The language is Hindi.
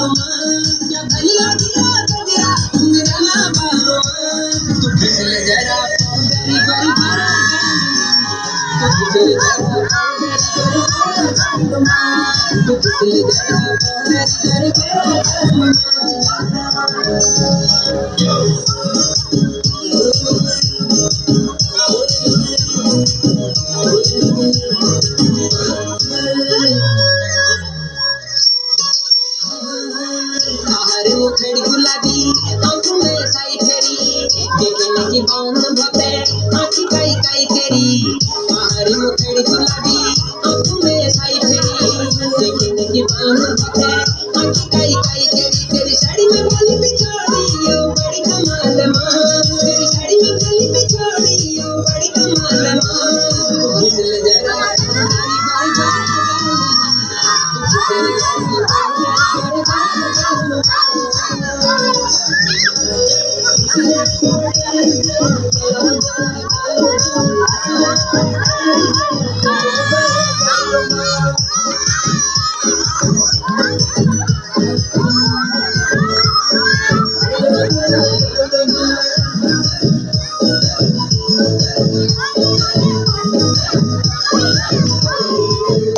क्या भलिया दिया गजरा मेरा ना बाबा तू फिसल जरा गरी गरी भरा तू फिसल जरा तू फिसल जरा गरी गरी मुखड़ी गुलाबी आंखों में साई फेरी देखने की बात भपे आंखी काई काई तेरी हमारी मुखड़ी गुलाबी आंखों में साई फेरी देखने की बात भपे आंखी काई काई तेरी तेरी साड़ी में बाली बिछोड़ी यो बड़ी कमाल मां तेरी साड़ी में बाली बिछोड़ी यो बड़ी कमाल मां फिसल जरा गरी गरी भरा